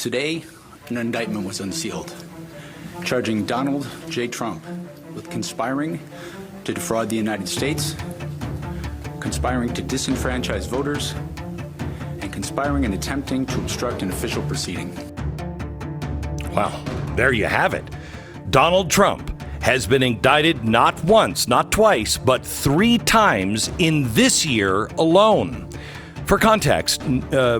Today, an indictment was unsealed, charging Donald J. Trump with conspiring to defraud the United States, conspiring to disenfranchise voters, and conspiring and attempting to obstruct an official proceeding. Well, there you have it. Donald Trump has been indicted not once, not twice, but 3 times in this year alone. For context,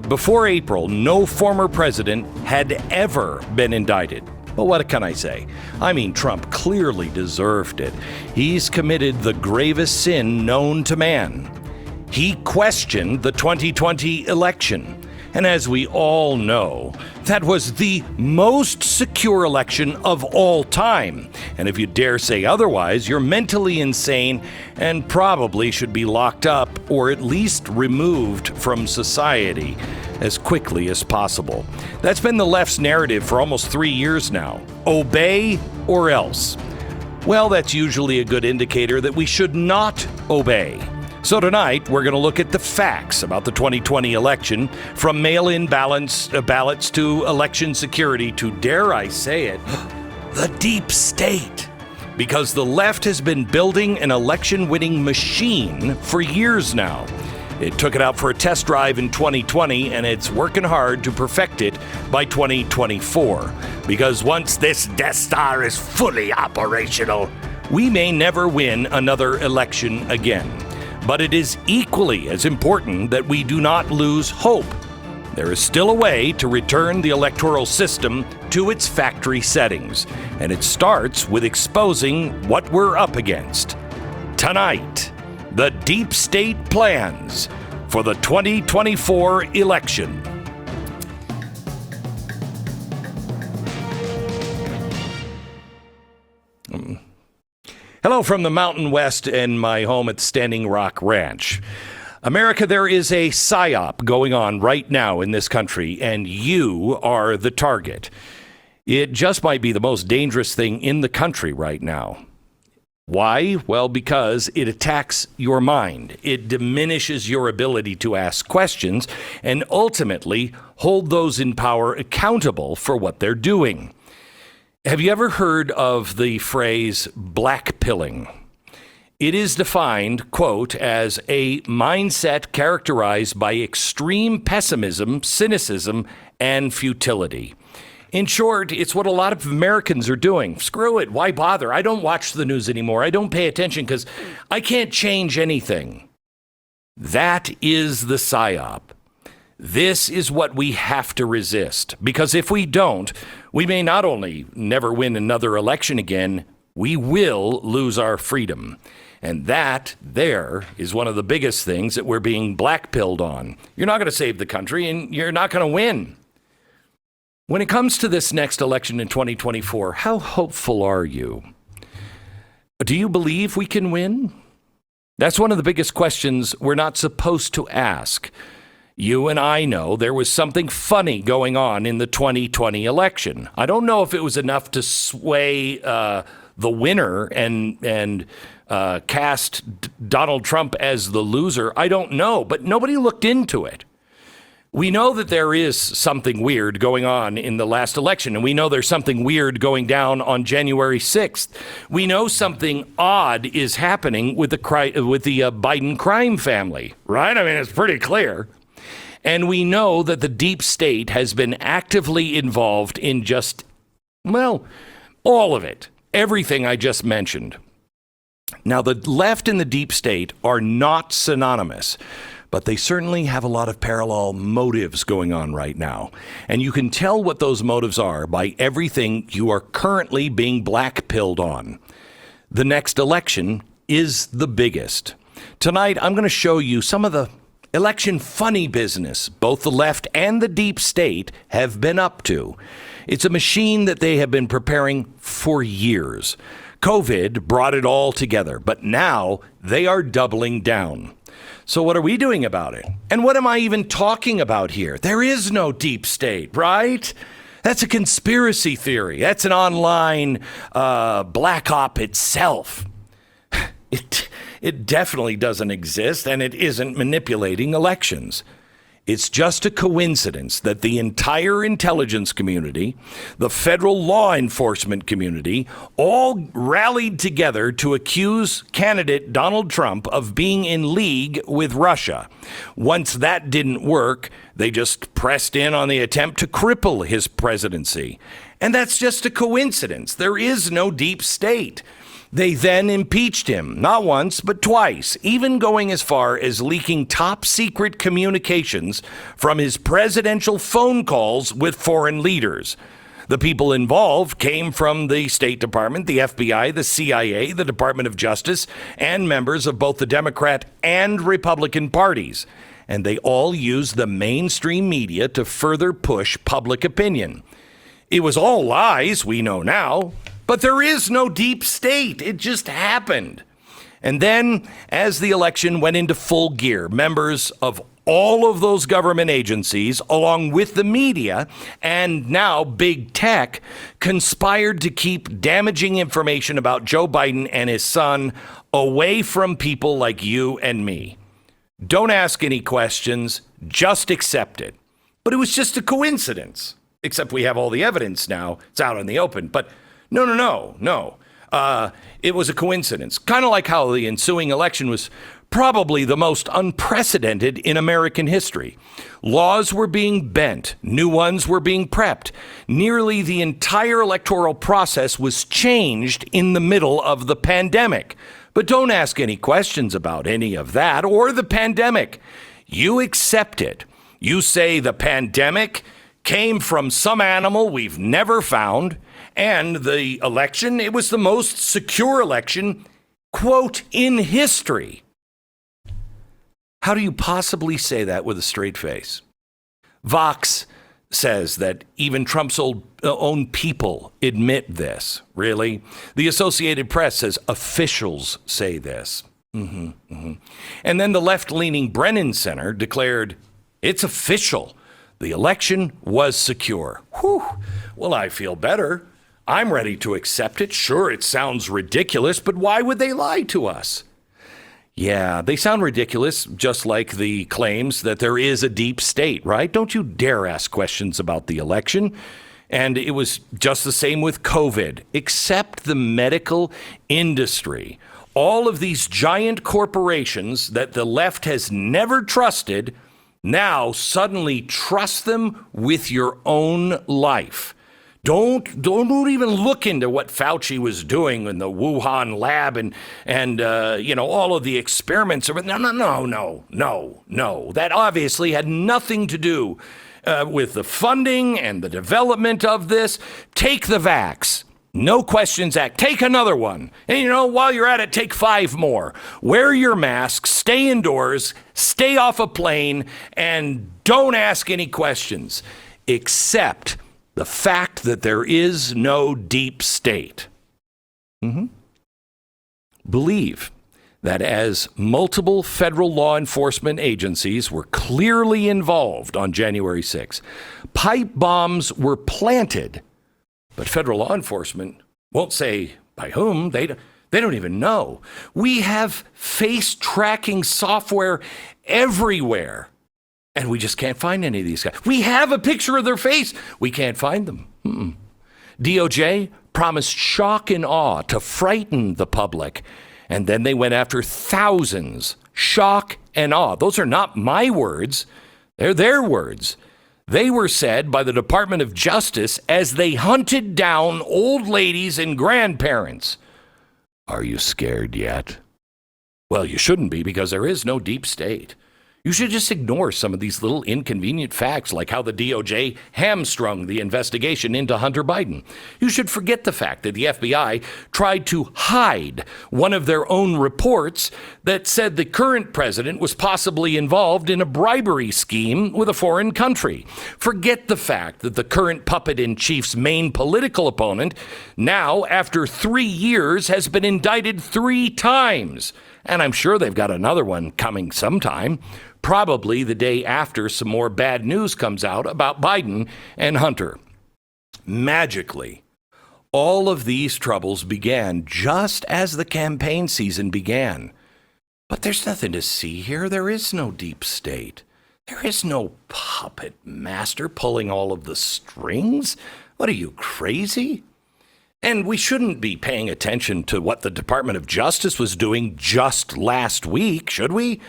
before April, no former president had ever been indicted. Well, what can I say? I mean, Trump clearly deserved it. He's committed the gravest sin known to man. He questioned the 2020 election. And as we all know, that was the most secure election of all time. And if you dare say otherwise, you're mentally insane and probably should be locked up or at least removed from society as quickly as possible. That's been the left's narrative for almost 3 years now. Obey or else. Well, that's usually a good indicator that we should not obey. So tonight, we're going to look at the facts about the 2020 election, from mail-in ballots to election security to, dare I say it, the deep state. Because the left has been building an election-winning machine for years now. It took it out for a test drive in 2020, and it's working hard to perfect it by 2024. Because once this Death Star is fully operational, we may never win another election again. But it is equally as important that we do not lose hope. There is still a way to return the electoral system to its factory settings, and it starts with exposing what we're up against. Tonight, the deep state plans for the 2024 election. Hello from the Mountain West and my home at Standing Rock Ranch. America, there is a psyop going on right now in this country, and you are the target. It just might be the most dangerous thing in the country right now. Why? Well, because it attacks your mind. It diminishes your ability to ask questions and ultimately hold those in power accountable for what they're doing. Have you ever heard of the phrase blackpilling? It is defined, quote, as a mindset characterized by extreme pessimism, cynicism, and futility. In short, it's what a lot of Americans are doing. Screw it. Why bother? I don't watch the news anymore. I don't pay attention because I can't change anything. That is the psyop. This is what we have to resist, because if we don't, we may not only never win another election again, we will lose our freedom. And that there is one of the biggest things that we're being blackpilled on. You're not going to save the country, and you're not going to win. When it comes to this next election in 2024, how hopeful are you? Do you believe we can win? That's one of the biggest questions we're not supposed to ask. You and I know there was something funny going on in the 2020 election. I don't know if it was enough to sway the winner and cast Donald Trump as the loser. I don't know, but nobody looked into it. We know that there is something weird going on in the last election, and we know there's something weird going down on January 6th. We know something odd is happening with the Biden crime family, right? I mean, it's pretty clear. And we know that the deep state has been actively involved in just, well, all of it, everything I just mentioned. Now, the left and the deep state are not synonymous, but they certainly have a lot of parallel motives going on right now. And you can tell what those motives are by everything you are currently being blackpilled on. The next election is the biggest. Tonight, I'm going to show you some of the election funny business both the left and the deep state have been up to. It's a machine that they have been preparing for years. COVID brought it all together, but now they are doubling down. So what are we doing about it? And what am I even talking about here? There is no deep state, right? That's a conspiracy theory. That's an online black op itself. It definitely doesn't exist, and it isn't manipulating elections. It's just a coincidence that the entire intelligence community, the federal law enforcement community, all rallied together to accuse candidate Donald Trump of being in league with Russia. Once that didn't work, they just pressed in on the attempt to cripple his presidency. And that's just a coincidence. There is no deep state. They then impeached him, not once, but twice, even going as far as leaking top secret communications from his presidential phone calls with foreign leaders. The people involved came from the State Department, the FBI, the CIA, the Department of Justice, and members of both the Democrat and Republican parties. And they all used the mainstream media to further push public opinion. It was all lies, we know now. But there is no deep state. It just happened. And then, as the election went into full gear, members of all of those government agencies, along with the media and now big tech, conspired to keep damaging information about Joe Biden and his son away from people like you and me. Don't ask any questions, just accept it. But it was just a coincidence. Except we have all the evidence now. It's out in the open. But no. It was a coincidence. Kind of like how the ensuing election was probably the most unprecedented in American history. Laws were being bent. New ones were being prepped. Nearly the entire electoral process was changed in the middle of the pandemic. But don't ask any questions about any of that or the pandemic. You accept it. You say the pandemic came from some animal we've never found, and the election, it was the most secure election, quote, in history. How do you possibly say that with a straight face? Vox says that even Trump's own people admit this. Really? The Associated Press says officials say this. And then the left-leaning Brennan Center declared, it's official. The election was secure. Whew. Well, I feel better. I'm ready to accept it. Sure, it sounds ridiculous, but why would they lie to us? Yeah, they sound ridiculous, just like the claims that there is a deep state, right? Don't you dare ask questions about the election. And it was just the same with COVID, except the medical industry. All of these giant corporations that the left has never trusted, now suddenly trust them with your own life. Don't even look into what Fauci was doing in the Wuhan lab and all of the experiments. No. That obviously had nothing to do with the funding and the development of this. Take the vax. No questions asked. Take another one. And while you're at it, take 5 more. Wear your mask, stay indoors, stay off a plane, and don't ask any questions, except the fact that there is no deep state. Believe that as multiple federal law enforcement agencies were clearly involved on January 6, pipe bombs were planted. But federal law enforcement won't say by whom. They don't even know. We have face tracking software everywhere, and we just can't find any of these guys. We have a picture of their face. We can't find them. DOJ promised shock and awe to frighten the public, and then they went after thousands. Shock and awe. Those are not my words. They're their words. They were said by the Department of Justice as they hunted down old ladies and grandparents. Are you scared yet? Well, you shouldn't be, because there is no deep state. You should just ignore some of these little inconvenient facts, like how the DOJ hamstrung the investigation into Hunter Biden. You should forget the fact that the FBI tried to hide one of their own reports that said the current president was possibly involved in a bribery scheme with a foreign country. Forget the fact that the current puppet-in-chief's main political opponent, now, after 3 years, has been indicted 3 times. And I'm sure they've got another one coming sometime. Probably the day after some more bad news comes out about Biden and Hunter. Magically, all of these troubles began just as the campaign season began. But there's nothing to see here. There is no deep state. There is no puppet master pulling all of the strings. What are you, crazy? And we shouldn't be paying attention to what the Department of Justice was doing just last week, should we?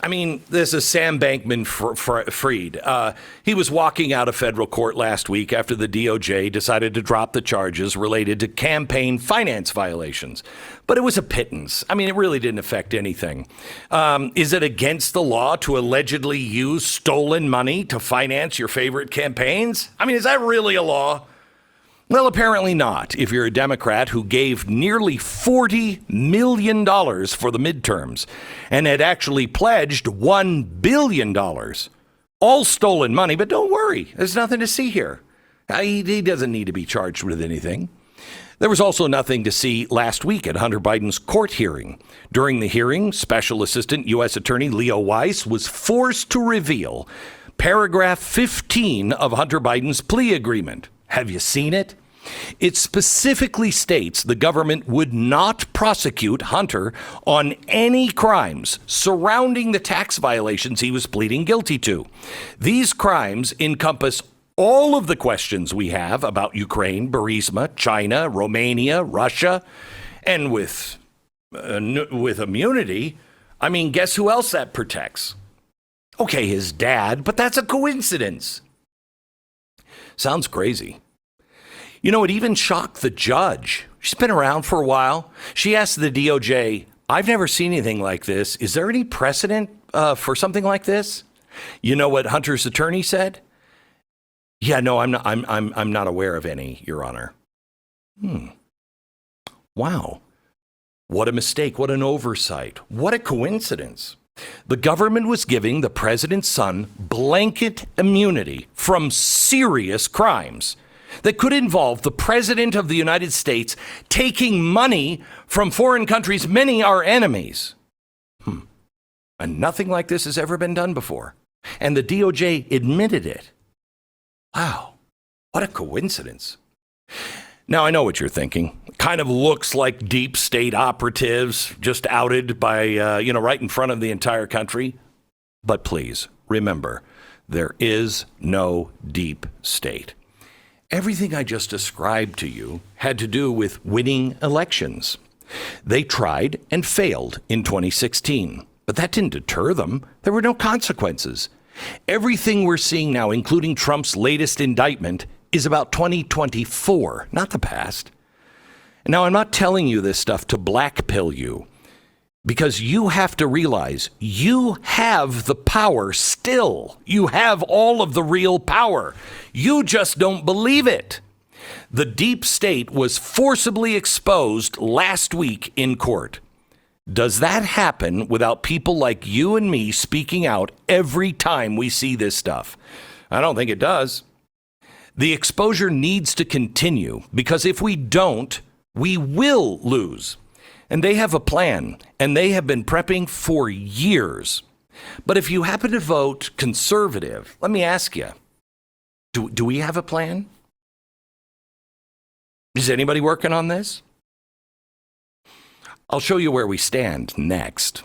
I mean, this is Sam Bankman-Fried. He was walking out of federal court last week after the DOJ decided to drop the charges related to campaign finance violations. But it was a pittance. I mean, it really didn't affect anything. Is it against the law to allegedly use stolen money to finance your favorite campaigns? I mean, is that really a law? Well, apparently not, if you're a Democrat who gave nearly $40 million for the midterms and had actually pledged $1 billion. All stolen money, but don't worry, there's nothing to see here. He doesn't need to be charged with anything. There was also nothing to see last week at Hunter Biden's court hearing. During the hearing, Special Assistant U.S. Attorney Leo Weiss was forced to reveal paragraph 15 of Hunter Biden's plea agreement. Have you seen it? It specifically states the government would not prosecute Hunter on any crimes surrounding the tax violations he was pleading guilty to. These crimes encompass all of the questions we have about Ukraine, Burisma, China, Romania, Russia, and with immunity, I mean, guess who else that protects? Okay, his dad, but that's a coincidence. Sounds crazy. You know, it even shocked the judge. She's been around for a while. She asked the DOJ, I've never seen anything like this. Is there any precedent for something like this? You know what Hunter's attorney said? Yeah, no, I'm not aware of any, Your Honor. Wow. What a mistake. What an oversight. What a coincidence. The government was giving the president's son blanket immunity from serious crimes that could involve the president of the United States taking money from foreign countries many are enemies. And nothing like this has ever been done before. And the DOJ admitted it. Wow, what a coincidence. Now, I know what you're thinking. It kind of looks like deep state operatives just outed by, right in front of the entire country. But please remember, there is no deep state. Everything I just described to you had to do with winning elections. They tried and failed in 2016, but that didn't deter them. There were no consequences. Everything we're seeing now, including Trump's latest indictment, is about 2024, not the past. Now, I'm not telling you this stuff to blackpill you, because you have to realize you have the power still. You have all of the real power. You just don't believe it. The deep state was forcibly exposed last week in court. Does that happen without people like you and me speaking out every time we see this stuff? I don't think it does. The exposure needs to continue, because if we don't, we will lose. And they have a plan, and they have been prepping for years. But if you happen to vote conservative, let me ask you, do we have a plan? Is anybody working on this? I'll show you where we stand next.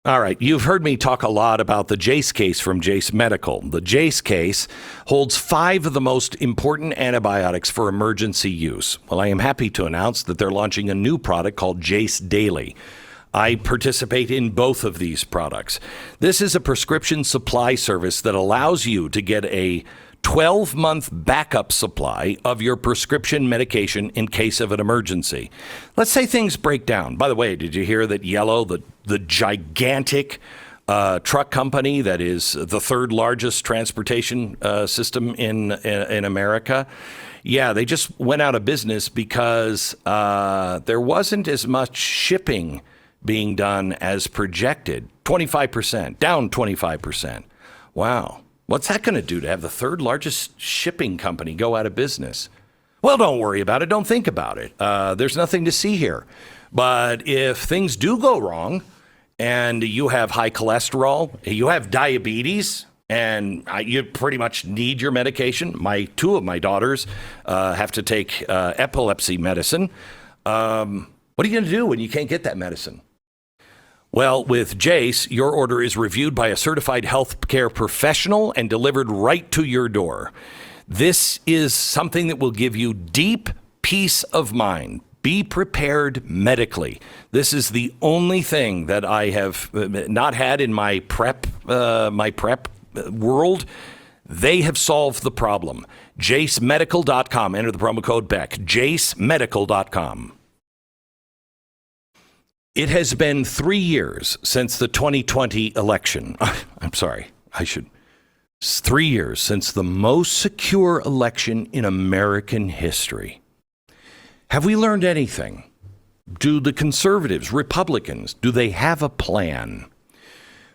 All right, you've heard me talk a lot about the Jace case from Jace Medical. The Jace case holds 5 of the most important antibiotics for emergency use. Well, I am happy to announce that they're launching a new product called Jace Daily. I participate in both of these products. This is a prescription supply service that allows you to get a 12-month backup supply of your prescription medication in case of an emergency. Let's say things break down. By the way, did you hear that Yellow, the gigantic truck company that is the 3rd largest transportation system in America? Yeah, they just went out of business because there wasn't as much shipping being done as projected. 25%, down 25%. Wow. What's that going to do to have the 3rd largest shipping company go out of business? Well, don't worry about it. Don't think about it. There's nothing to see here. But if things do go wrong and you have high cholesterol, you have diabetes, and you pretty much need your medication. 2 of my daughters have to take epilepsy medicine. What are you going to do when you can't get that medicine? Well, with Jace, your order is reviewed by a certified healthcare professional and delivered right to your door. This is something that will give you deep peace of mind. Be prepared medically. This is the only thing that I have not had in my prep world. They have solved the problem. JaceMedical.com. Enter the promo code Beck. JaceMedical.com. It has been 3 years since the 2020 election. I'm sorry. It's 3 years since the most secure election in American history. Have we learned anything? Do the conservatives, Republicans, do they have a plan?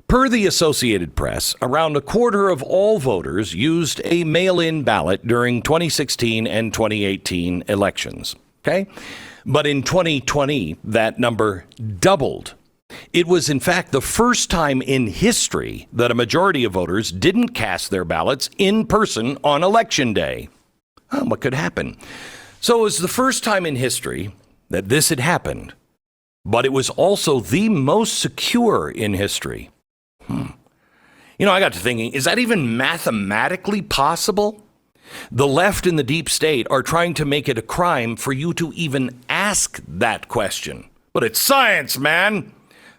Per the Associated Press, around a quarter of all voters used a mail-in ballot during 2016 and 2018 elections. Okay? But in 2020, that number doubled. It was, in fact, the first time in history that a majority of voters didn't cast their ballots in person on Election Day. What could happen? So it was the first time in history that this had happened, but it was also the most secure in history. You know, I got to thinking, is that even mathematically possible? The left and the deep state are trying to make it a crime for you to even ask that question. But it's science, man.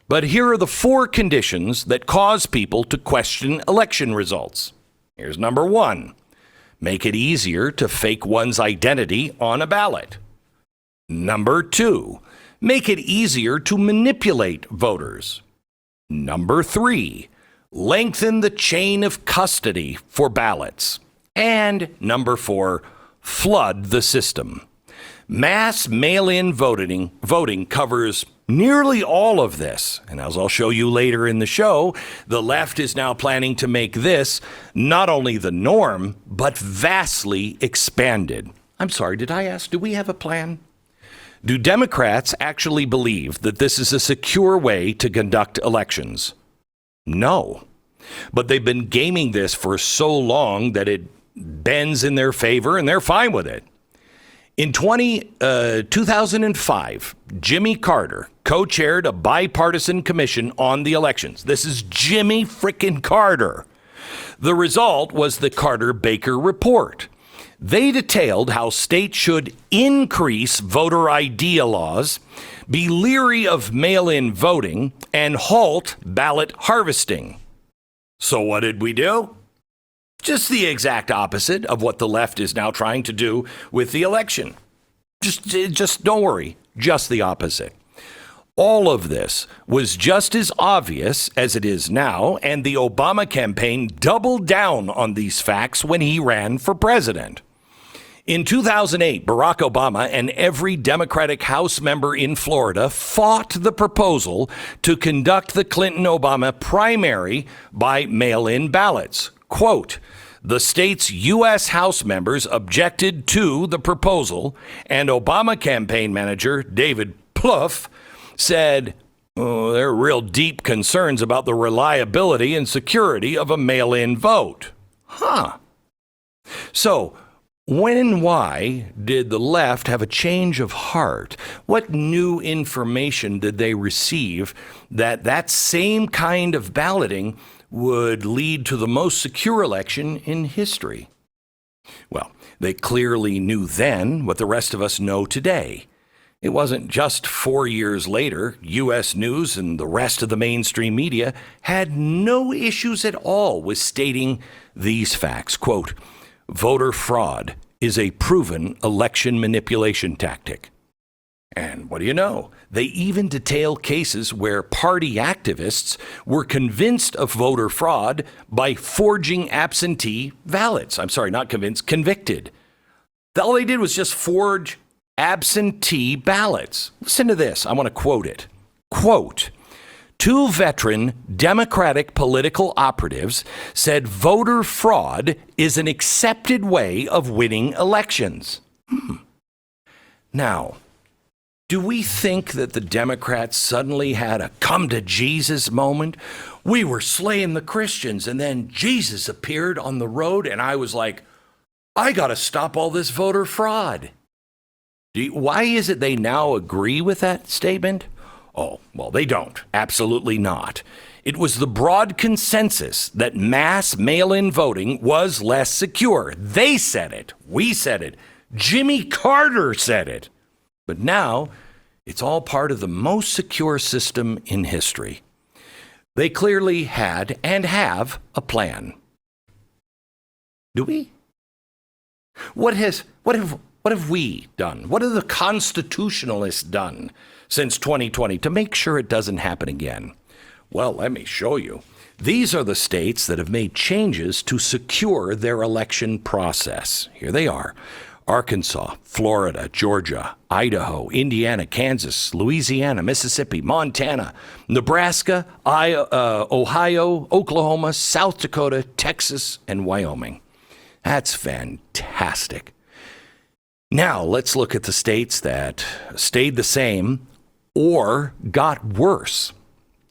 But here are the 4 conditions that cause people to question election results. Here's number 1. Make it easier to fake one's identity on a ballot. Number 2. Make it easier to manipulate voters. Number 3. Lengthen the chain of custody for ballots. And number 4, flood the system. Mass mail-in voting covers nearly all of this. And as I'll show you later in the show, the left is now planning to make this not only the norm, but vastly expanded. I'm sorry, did I ask, do we have a plan? Do Democrats actually believe that this is a secure way to conduct elections? No. But they've been gaming this for so long that it bends in their favor, and they're fine with it. In 2005, Jimmy Carter co-chaired a bipartisan commission on the elections. This is Jimmy frickin' Carter. The result was the Carter-Baker Report. They detailed how states should increase voter ID laws, be leery of mail-in voting, and halt ballot harvesting. So what did we do? Just the exact opposite of what the left is now trying to do with the election. Just don't worry, just the opposite. All of this was just as obvious as it is now, and the Obama campaign doubled down on these facts when he ran for president. In 2008, Barack Obama and every Democratic House member in Florida fought the proposal to conduct the Clinton-Obama primary by mail-in ballots. Quote, the state's U.S. House members objected to the proposal, and Obama campaign manager David Plouffe said, there are real deep concerns about the reliability and security of a mail-in vote. So, when and why did the left have a change of heart? What new information did they receive that same kind of balloting would lead to the most secure election in history? Well, they clearly knew then what the rest of us know today. It wasn't just 4 years later, U.S. News and the rest of the mainstream media had no issues at all with stating these facts. Quote, voter fraud is a proven election manipulation tactic. And what do you know? They even detail cases where party activists were convinced of voter fraud by forging absentee ballots. I'm sorry, not convinced, convicted. All they did was just forge absentee ballots. Listen to this. I want to quote it. Quote, 2 veteran Democratic political operatives said voter fraud is an accepted way of winning elections. Now, do we think that the Democrats suddenly had a come to Jesus moment? We were slaying the Christians, and then Jesus appeared on the road, and I was like, I got to stop all this voter fraud. Why is it they now agree with that statement? Oh, well, they don't. Absolutely not. It was the broad consensus that mass mail-in voting was less secure. They said it. We said it. Jimmy Carter said it. But now it's all part of the most secure system in history. They clearly had and have a plan. Do we? What have we done? What have the constitutionalists done since 2020 to make sure it doesn't happen again? Well, let me show you. These are the states that have made changes to secure their election process. Here they are. Arkansas, Florida, Georgia, Idaho, Indiana, Kansas, Louisiana, Mississippi, Montana, Nebraska, Ohio, Oklahoma, South Dakota, Texas, and Wyoming. That's fantastic. Now, let's look at the states that stayed the same or got worse.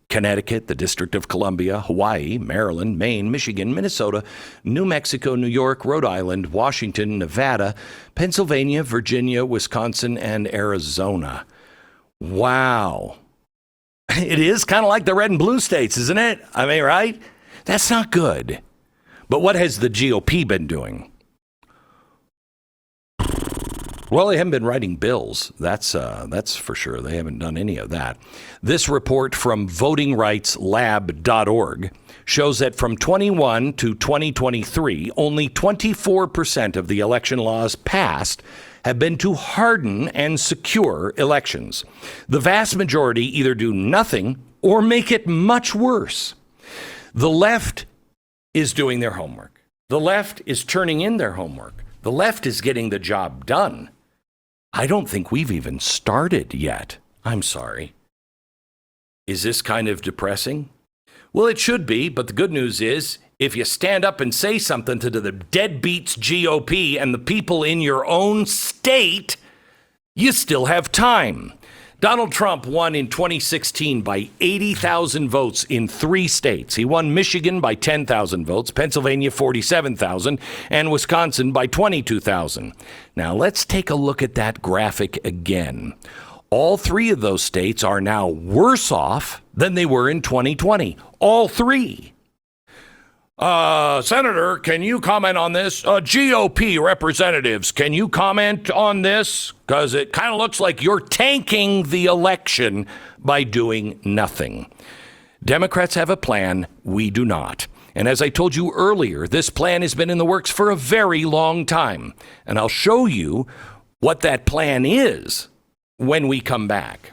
Connecticut, the District of Columbia, Hawaii, Maryland, Maine, Michigan, Minnesota, New Mexico, New York, Rhode Island, Washington, Nevada, Pennsylvania, Virginia, Wisconsin, and Arizona. Wow. It is kind of like the red and blue states, isn't it? I mean, right? That's not good. But what has the GOP been doing? Well, they haven't been writing bills. That's for sure. They haven't done any of that. This report from votingrightslab.org shows that from 21 to 2023, only 24% of the election laws passed have been to harden and secure elections. The vast majority either do nothing or make it much worse. The left is doing their homework. The left is turning in their homework. The left is getting the job done. I don't think we've even started yet. I'm sorry. Is this kind of depressing? Well, it should be, but the good news is, if you stand up and say something to the deadbeats GOP and the people in your own state, you still have time. Donald Trump won in 2016 by 80,000 votes in 3 states. He won Michigan by 10,000 votes, Pennsylvania 47,000, and Wisconsin by 22,000. Now let's take a look at that graphic again. All 3 of those states are now worse off than they were in 2020. All 3. Senator, can you comment on this? GOP representatives, can you comment on this? Because it kind of looks like you're tanking the election by doing nothing. Democrats have a plan. We do not. And as I told you earlier, this plan has been in the works for a very long time. And I'll show you what that plan is when we come back.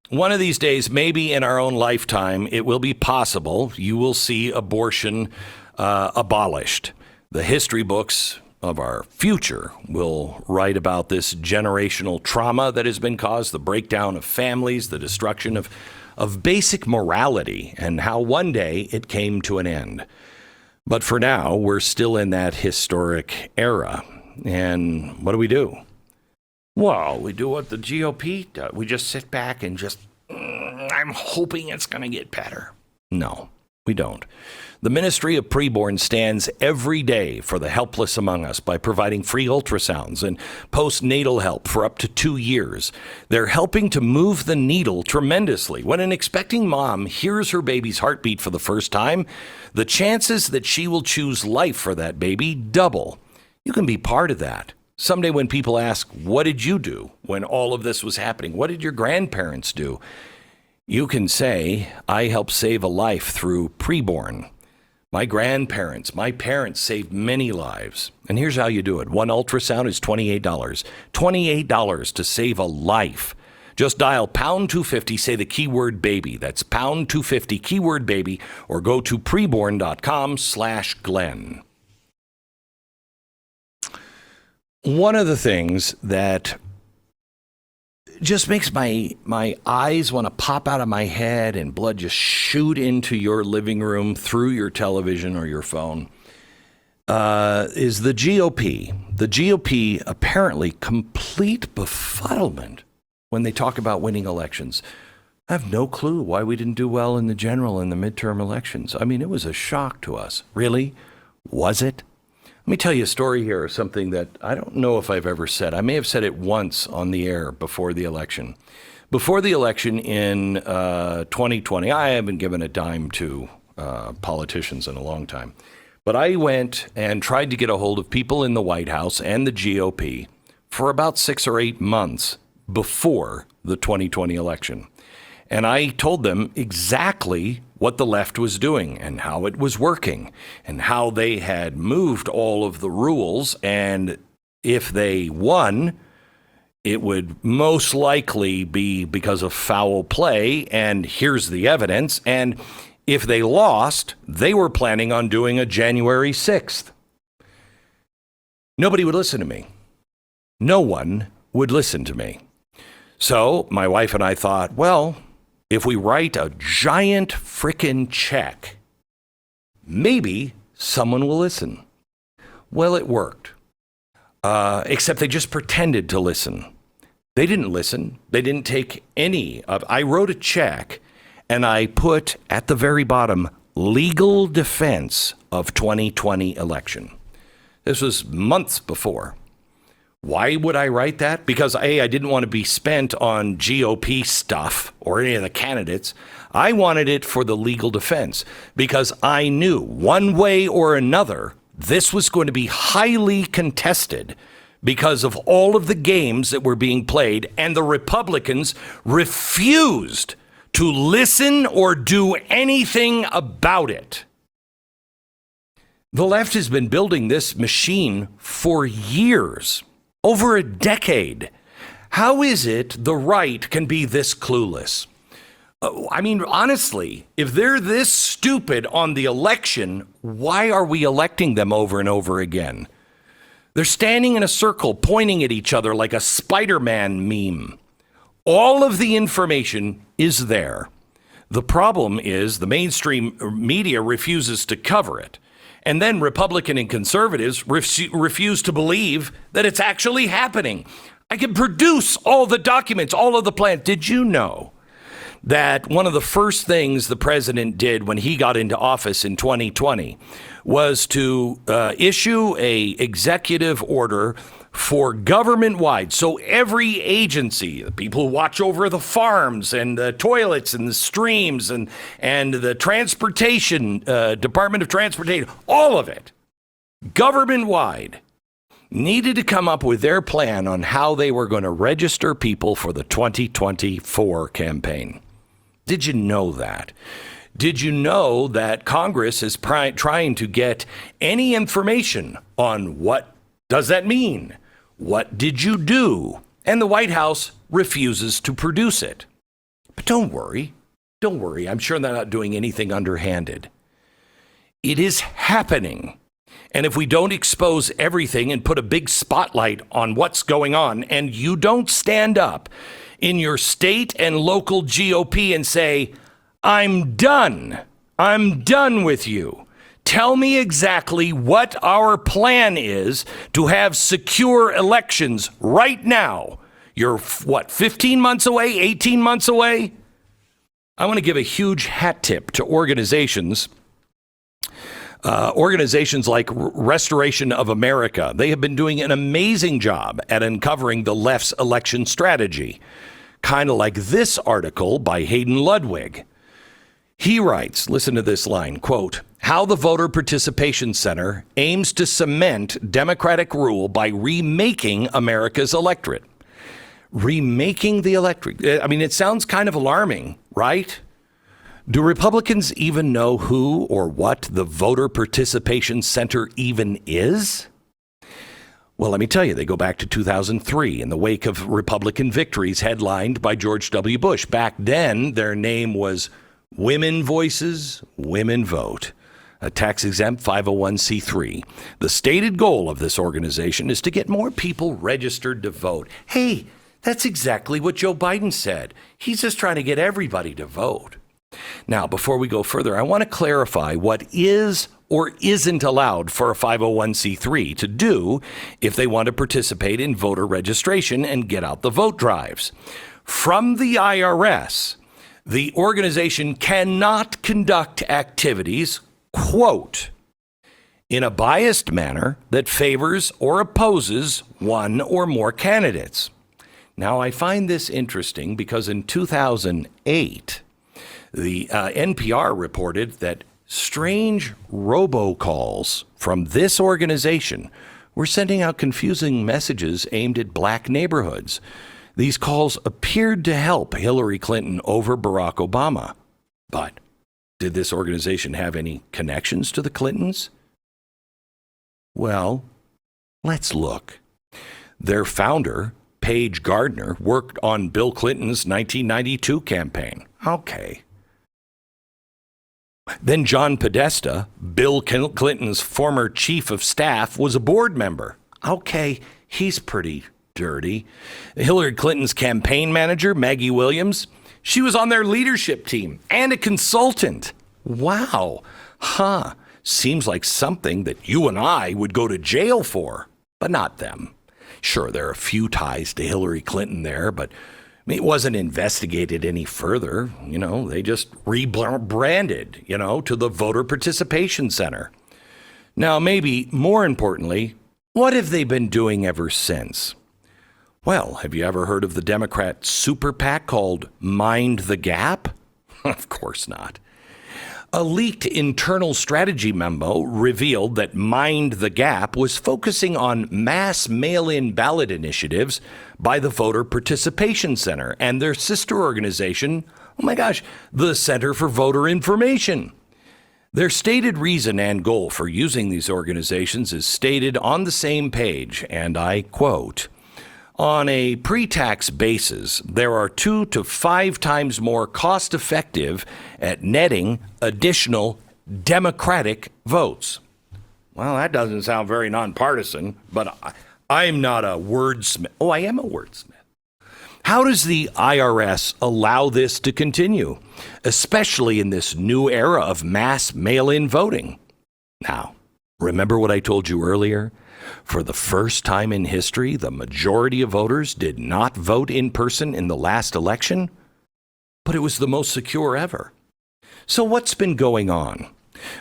One of these days, maybe in our own lifetime, it will be possible you will see abortion abolished. The history books of our future will write about this generational trauma that has been caused, the breakdown of families, the destruction of basic morality, and how one day it came to an end. But for now, we're still in that historic era. And what do? Well, we do what the GOP does. We just sit back and I'm hoping it's going to get better. No, we don't. The Ministry of Preborn stands every day for the helpless among us by providing free ultrasounds and postnatal help for up to 2 years. They're helping to move the needle tremendously. When an expecting mom hears her baby's heartbeat for the first time, the chances that she will choose life for that baby double. You can be part of that. Someday when people ask, what did you do when all of this was happening? What did your grandparents do? You can say, I helped save a life through preborn. My grandparents, my parents saved many lives. And here's how you do it. One ultrasound is $28. $28 to save a life. Just dial pound 250, say the keyword baby. That's pound 250, keyword baby, or go to preborn.com/Glenn. One of the things that just makes my eyes want to pop out of my head and blood just shoot into your living room through your television or your phone is the GOP. The GOP apparently complete befuddlement when they talk about winning elections. I have no clue why we didn't do well in the general and the midterm elections. I mean, it was a shock to us. Really? Was it? Let me tell you a story here, something that I don't know if I've ever said. I may have said it once on the air before the election. Before the election in 2020, I haven't given a dime to politicians in a long time. But I went and tried to get a hold of people in the White House and the GOP for about 6 or 8 months before the 2020 election. And I told them exactly what the left was doing and how it was working and how they had moved all of the rules. And if they won, it would most likely be because of foul play. And here's the evidence. And if they lost, they were planning on doing a January 6th. Nobody would listen to me. No one would listen to me. So my wife and I thought, well, if we write a giant frickin' check, maybe someone will listen. Well, it worked. Except they just pretended to listen. They didn't listen. They didn't take any of. I wrote a check and I put at the very bottom, legal defense of 2020 election. This was months before. Why would I write that? Because A, I didn't want to be spent on GOP stuff or any of the candidates. I wanted it for the legal defense because I knew one way or another, this was going to be highly contested because of all of the games that were being played, and the Republicans refused to listen or do anything about it. The left has been building this machine for years. Over a decade. How is it the right can be this clueless? I mean, honestly, if they're this stupid on the election, why are we electing them over and over again? They're standing in a circle, pointing at each other like a Spider-Man meme. All of the information is there. The problem is the mainstream media refuses to cover it. And then Republican and conservatives refuse to believe that it's actually happening. I can produce all the documents, all of the plans. Did you know that one of the first things the president did when he got into office in 2020 was to issue a executive order for government-wide? So every agency, the people who watch over the farms and the toilets and the streams and the transportation, Department of Transportation, all of it, government-wide, needed to come up with their plan on how they were going to register people for the 2024 campaign. Did you know that? Did you know that Congress is trying to get any information on what does that mean? What did you do? And the White House refuses to produce it. But don't worry. Don't worry. I'm sure they're not doing anything underhanded. It is happening. And if we don't expose everything and put a big spotlight on what's going on, and you don't stand up in your state and local GOP and say, I'm done with you. Tell me exactly what our plan is to have secure elections right now. You're, 15 months away, 18 months away? I want to give a huge hat tip to organizations like Restoration of America. They have been doing an amazing job at uncovering the left's election strategy, kind of like this article by Hayden Ludwig. He writes, listen to this line, quote, how the Voter Participation Center aims to cement democratic rule by remaking America's electorate. Remaking the electorate. I mean, it sounds kind of alarming, right? Do Republicans even know who or what the Voter Participation Center even is? Well, let me tell you, they go back to 2003 in the wake of Republican victories headlined by George W. Bush. Back then, their name was Women Voices, Women Vote, a tax-exempt 501c3. The stated goal of this organization is to get more people registered to vote. Hey, that's exactly what Joe Biden said. He's just trying to get everybody to vote. Now, before we go further, I want to clarify what is or isn't allowed for a 501c3 to do if they want to participate in voter registration and get out the vote drives. From the IRS, The organization cannot conduct activities, quote, in a biased manner that favors or opposes one or more candidates. Now, I find this interesting because in 2008, the NPR reported that strange robocalls from this organization were sending out confusing messages aimed at black neighborhoods. These calls appeared to help Hillary Clinton over Barack Obama. But did this organization have any connections to the Clintons? Well, let's look. Their founder, Paige Gardner, worked on Bill Clinton's 1992 campaign. Okay. Then John Podesta, Bill Clinton's former chief of staff, was a board member. Okay, he's pretty dirty. Hillary Clinton's campaign manager, Maggie Williams, she was on their leadership team and a consultant. Wow. Seems like something that you and I would go to jail for, but not them. Sure, there are a few ties to Hillary Clinton there, but it wasn't investigated any further. They just rebranded, to the Voter Participation Center. Now, maybe more importantly, what have they been doing ever since? Well, have you ever heard of the Democrat super PAC called Mind the Gap? Of course not. A leaked internal strategy memo revealed that Mind the Gap was focusing on mass mail-in ballot initiatives by the Voter Participation Center and their sister organization, the Center for Voter Information. Their stated reason and goal for using these organizations is stated on the same page, and I quote, "On a pre-tax basis, there are 2 to 5 times more cost-effective at netting additional Democratic votes." Well, that doesn't sound very nonpartisan, but I'm not a wordsmith. Oh, I am a wordsmith. How does the IRS allow this to continue, especially in this new era of mass mail-in voting? Now, remember what I told you earlier? For the first time in history, the majority of voters did not vote in person in the last election, but it was the most secure ever. So what's been going on?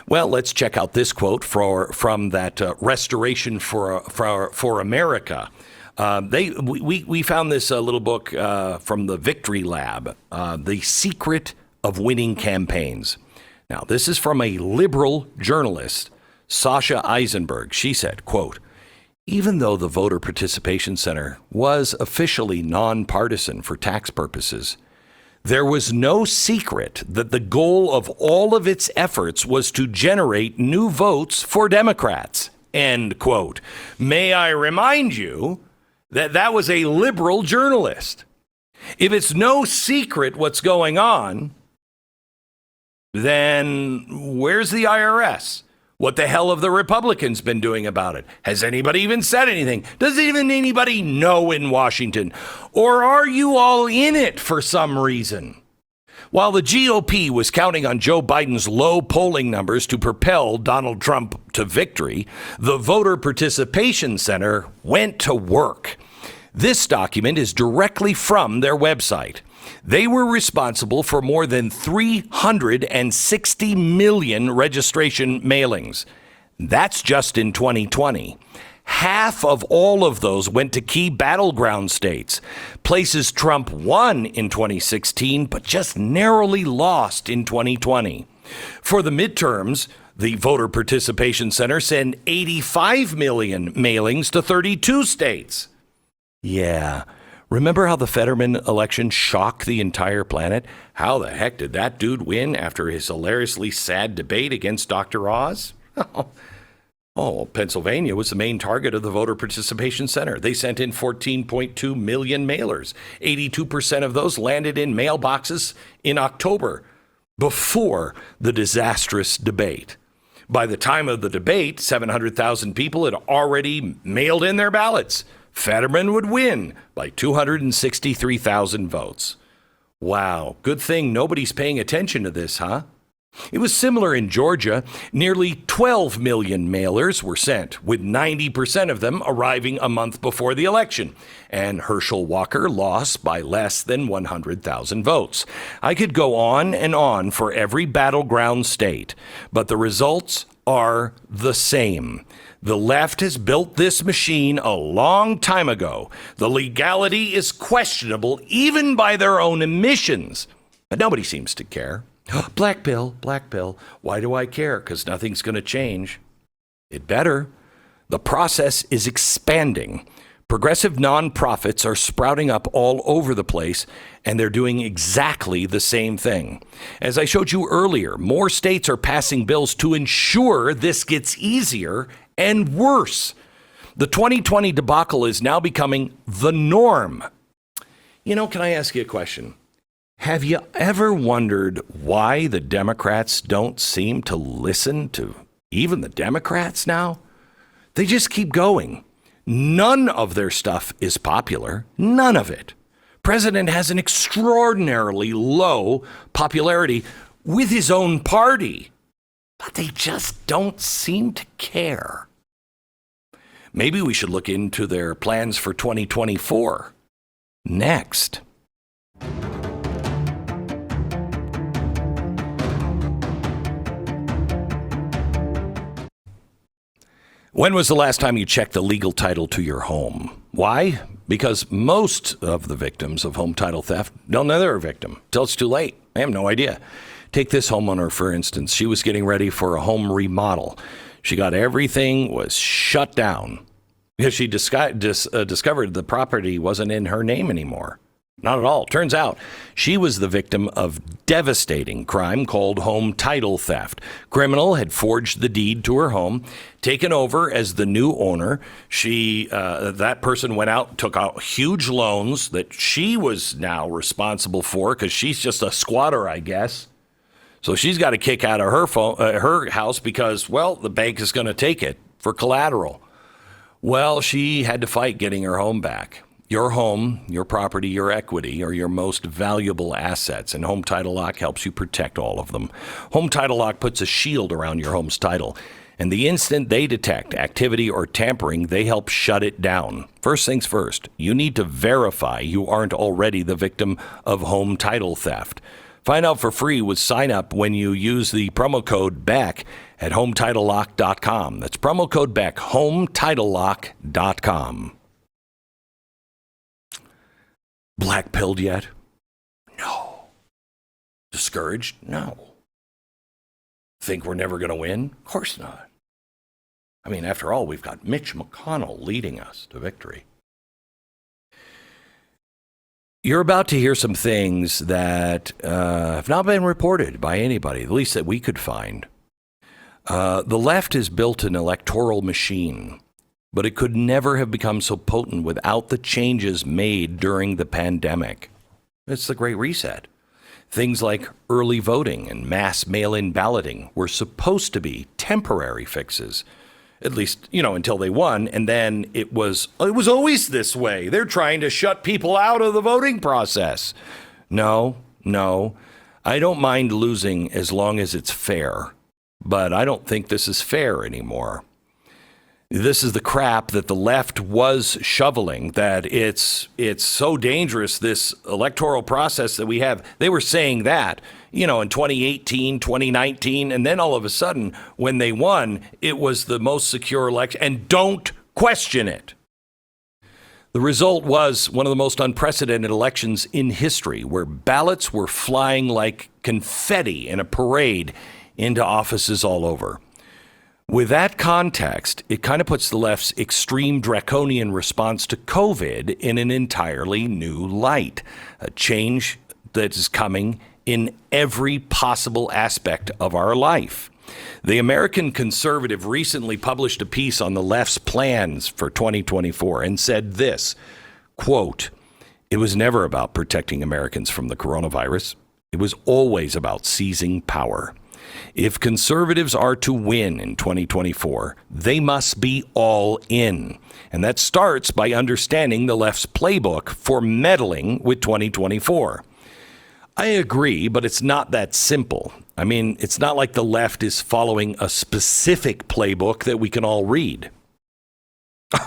Well, let's check out this quote from that Restoration for America. We found this little book from the Victory Lab, The Secret of Winning Campaigns. Now, this is from a liberal journalist, Sasha Eisenberg. She said, quote, "Even though the Voter Participation Center was officially nonpartisan for tax purposes, there was no secret that the goal of all of its efforts was to generate new votes for Democrats." End quote. May I remind you that that was a liberal journalist. If it's no secret what's going on, then where's the IRS? What the hell have the Republicans been doing about it? Has anybody even said anything? Does even anybody know in Washington? Or are you all in it for some reason? While the GOP was counting on Joe Biden's low polling numbers to propel Donald Trump to victory, the Voter Participation Center went to work. This document is directly from their website. They were responsible for more than 360 million registration mailings. That's just in 2020. Half of all of those went to key battleground states, places Trump won in 2016, but just narrowly lost in 2020. For the midterms, the Voter Participation Center sent 85 million mailings to 32 states. Yeah. Remember how the Fetterman election shocked the entire planet? How the heck did that dude win after his hilariously sad debate against Dr. Oz? Pennsylvania was the main target of the Voter Participation Center. They sent in 14.2 million mailers. 82% of those landed in mailboxes in October, before the disastrous debate. By the time of the debate, 700,000 people had already mailed in their ballots. Fetterman would win by 263,000 votes. Wow, good thing nobody's paying attention to this, huh? It was similar in Georgia. Nearly 12 million mailers were sent, with 90% of them arriving a month before the election. And Herschel Walker lost by less than 100,000 votes. I could go on and on for every battleground state, but the results are the same. The left has built this machine a long time ago. The legality is questionable even by their own admissions. But nobody seems to care. Black pill, black pill. Why do I care? Because nothing's going to change. It better. The process is expanding. Progressive nonprofits are sprouting up all over the place, and they're doing exactly the same thing. As I showed you earlier, more states are passing bills to ensure this gets easier and worse. The 2020 debacle is now becoming the norm. Can I ask you a question? Have you ever wondered why the Democrats don't seem to listen to even the Democrats now? They just keep going. None of their stuff is popular. None of it. President has an extraordinarily low popularity with his own party, but they just don't seem to care. Maybe we should look into their plans for 2024. Next. When was the last time you checked the legal title to your home? Why? Because most of the victims of home title theft don't know they're a victim till it's too late. They have no idea. Take this homeowner, for instance. She was getting ready for a home remodel. She got everything was shut down because she discovered the property wasn't in her name anymore. Not at all. Turns out she was the victim of devastating crime called home title theft. Criminal had forged the deed to her home, taken over as the new owner. That person went out, took out huge loans that she was now responsible for because she's just a squatter, I guess. So she's got a kick out of her house because, well, the bank is going to take it for collateral. Well, she had to fight getting her home back. Your home, your property, your equity are your most valuable assets, and Home Title Lock helps you protect all of them. Home Title Lock puts a shield around your home's title, and the instant they detect activity or tampering, they help shut it down. First things first, you need to verify you aren't already the victim of home title theft. Find out for free with sign up when you use the promo code BECK at HomeTitleLock.com. That's promo code BECK, HomeTitleLock.com. Blackpilled yet? No. Discouraged? No. Think we're never going to win? Of course not. I mean, after all, we've got Mitch McConnell leading us to victory. You're about to hear some things that have not been reported by anybody, at least that we could find. The left has built an electoral machine, but it could never have become so potent without the changes made during the pandemic. It's the Great Reset. Things like early voting and mass mail-in balloting were supposed to be temporary fixes, at least, until they won. And then it was always this way. They're trying to shut people out of the voting process. No, I don't mind losing as long as it's fair, but I don't think this is fair anymore. This is the crap that the left was shoveling, that it's so dangerous, this electoral process that we have. They were saying that, in 2018, 2019, and then all of a sudden, when they won, it was the most secure election, and don't question it. The result was one of the most unprecedented elections in history, where ballots were flying like confetti in a parade into offices all over. With that context, it kind of puts the left's extreme draconian response to COVID in an entirely new light, a change that is coming in every possible aspect of our life. The American Conservative recently published a piece on the left's plans for 2024 and said this, quote, "It was never about protecting Americans from the coronavirus. It was always about seizing power. If conservatives are to win in 2024, they must be all in. And that starts by understanding the left's playbook for meddling with 2024. I agree, but it's not that simple. I mean, it's not like the left is following a specific playbook that we can all read.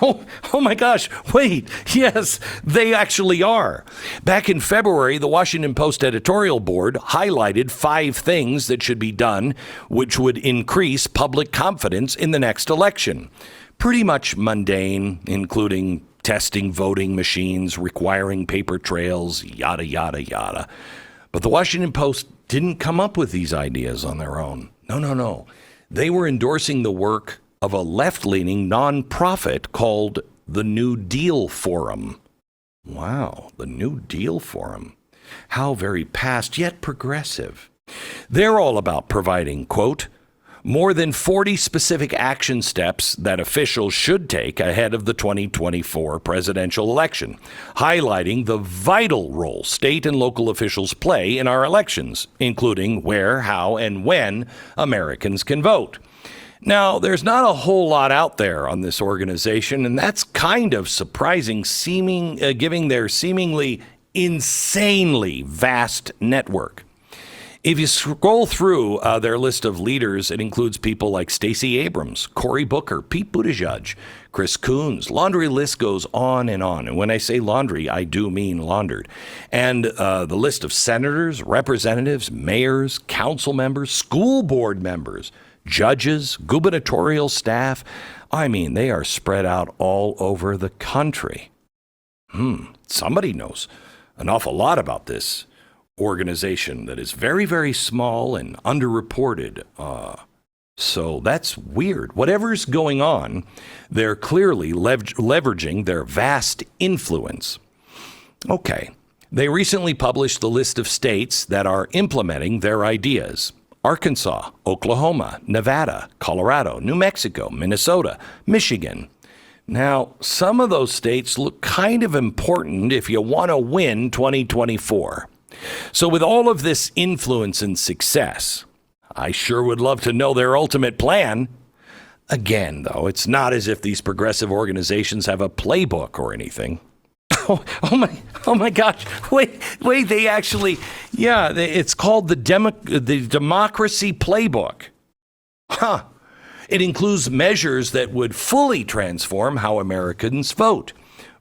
Oh my gosh, wait, yes, they actually are. Back in February, the Washington Post editorial board highlighted 5 things that should be done, which would increase public confidence in the next election. Pretty much mundane, including testing voting machines, requiring paper trails, yada, yada, yada. But the Washington Post didn't come up with these ideas on their own. No. They were endorsing the work of a left-leaning nonprofit called the New Deal Forum. Wow, the New Deal Forum. How very past yet progressive. They're all about providing, quote, more than 40 specific action steps that officials should take ahead of the 2024 presidential election, highlighting the vital role state and local officials play in our elections, including where, how, and when Americans can vote. Now, there's not a whole lot out there on this organization, and that's kind of surprising, given their seemingly insanely vast network. If you scroll through their list of leaders, it includes people like Stacey Abrams, Cory Booker, Pete Buttigieg, Chris Coons. Laundry list goes on. And when I say laundry, I do mean laundered. And the list of senators, representatives, mayors, council members, school board members, judges, gubernatorial staff. I mean, they are spread out all over the country. Somebody knows an awful lot about this organization that is very, very small and underreported. So that's weird. Whatever's going on, they're clearly leveraging their vast influence. Okay. They recently published the list of states that are implementing their ideas. Arkansas, Oklahoma, Nevada, Colorado, New Mexico, Minnesota, Michigan. Now, some of those states look kind of important if you want to win 2024. So with all of this influence and success, I sure would love to know their ultimate plan. Again, though, it's not as if these progressive organizations have a playbook or anything. Oh my gosh. Wait, they actually, it's called the Democracy Playbook. It includes measures that would fully transform how Americans vote.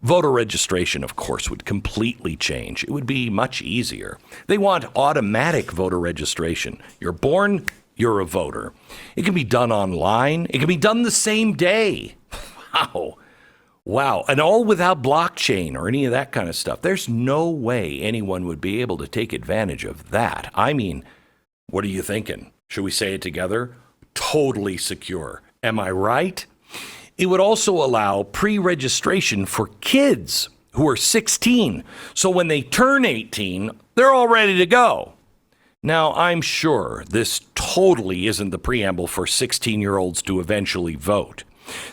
Voter registration, of course, would completely change. It would be much easier. They want automatic voter registration. You're born, you're a voter. It can be done online. It can be done the same day. Wow. And all without blockchain or any of that kind of stuff. There's no way anyone would be able to take advantage of that. I mean, what are you thinking? Should we say it together? Totally secure. Am I right? It would also allow pre-registration for kids who are 16. So when they turn 18, they're all ready to go. Now, I'm sure this totally isn't the preamble for 16-year-olds to eventually vote.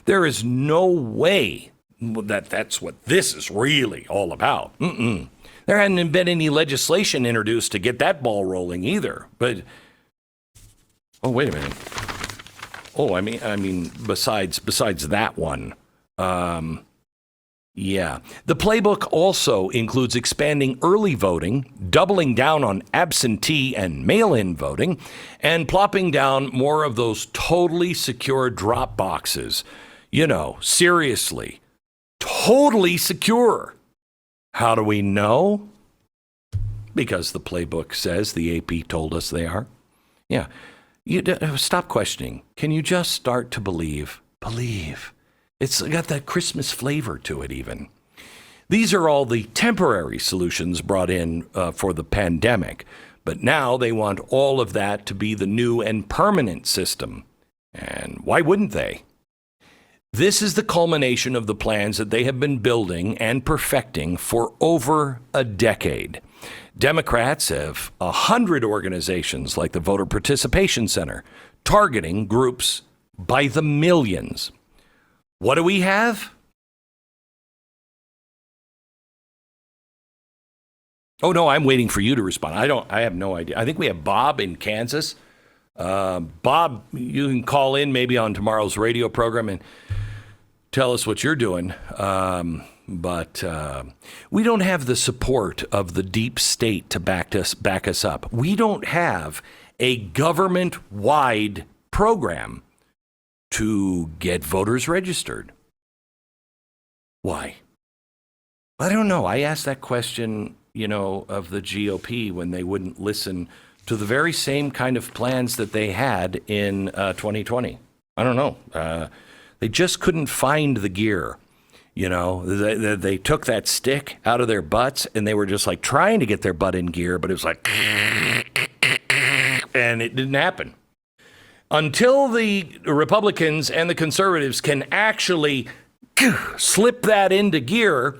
There is no way that that's what this is really all about. There hadn't been any legislation introduced to get that ball rolling either. But, wait a minute. I mean, besides that one, The playbook also includes expanding early voting, doubling down on absentee and mail-in voting, and plopping down more of those totally secure drop boxes. You know, seriously, totally secure. How do we know? Because the playbook says, the AP told us they are. Yeah. Stop questioning. Can you just start to believe? Believe. It's got that Christmas flavor to it even. These are all the temporary solutions brought in for the pandemic. But now they want all of that to be the new and permanent system. And why wouldn't they? This is the culmination of the plans that they have been building and perfecting for over a decade. Democrats have 100 organizations like the Voter Participation Center, targeting groups by the millions. What do we have? Oh, no, I'm waiting for you to respond. I have no idea. I think we have Bob in Kansas. Bob, you can call in maybe on tomorrow's radio program and tell us what you're doing. But we don't have the support of the deep state to back us up. We don't have a government-wide program to get voters registered. Why? I don't know. I asked that question, of the GOP when they wouldn't listen to the very same kind of plans that they had in 2020. I don't know. They just couldn't find the gear. They took that stick out of their butts and they were just like trying to get their butt in gear, but it was like, and it didn't happen. Until the Republicans and the conservatives can actually slip that into gear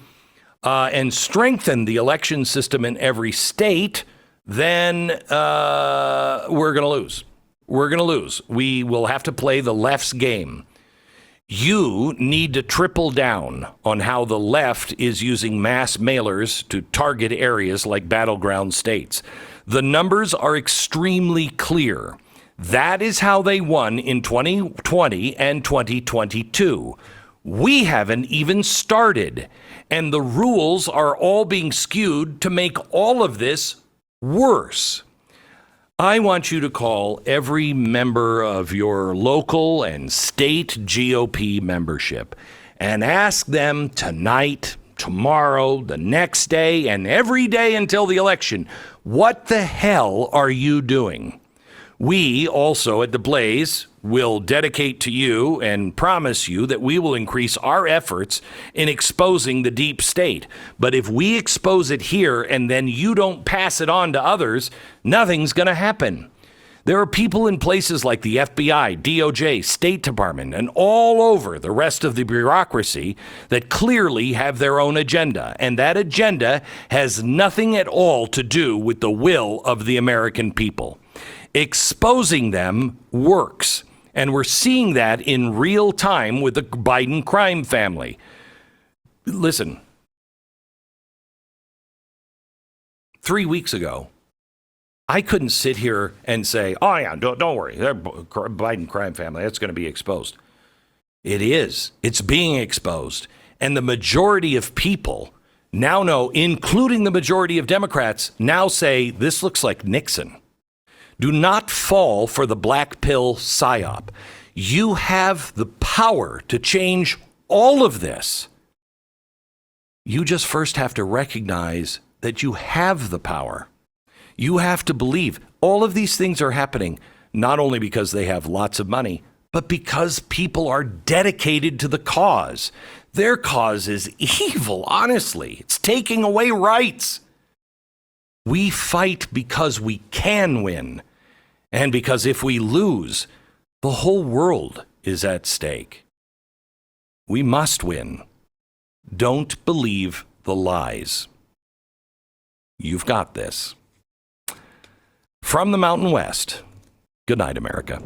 and strengthen the election system in every state, then we're going to lose. We're going to lose. We will have to play the left's game. You need to triple down on how the left is using mass mailers to target areas like battleground states. The numbers are extremely clear. That is how they won in 2020 and 2022. We haven't even started, and the rules are all being skewed to make all of this worse. I want you to call every member of your local and state GOP membership and ask them tonight, tomorrow, the next day, and every day until the election, what the hell are you doing? We also at The Blaze will dedicate to you and promise you that we will increase our efforts in exposing the deep state. But if we expose it here and then you don't pass it on to others, nothing's going to happen. There are people in places like the FBI, DOJ, State Department, and all over the rest of the bureaucracy that clearly have their own agenda. And that agenda has nothing at all to do with the will of the American people. Exposing them works. And we're seeing that in real time with the Biden crime family. Listen, 3 weeks ago, I couldn't sit here and say, oh, yeah, don't worry. They're Biden crime family. That's going to be exposed. It is. It's being exposed. And the majority of people now know, including the majority of Democrats, now say this looks like Nixon. Do not fall for the black pill psyop. You have the power to change all of this. You just first have to recognize that you have the power. You have to believe all of these things are happening, not only because they have lots of money, but because people are dedicated to the cause. Their cause is evil, honestly. It's taking away rights. We fight because we can win. And because if we lose, the whole world is at stake. We must win. Don't believe the lies. You've got this. From the Mountain West, good night, America.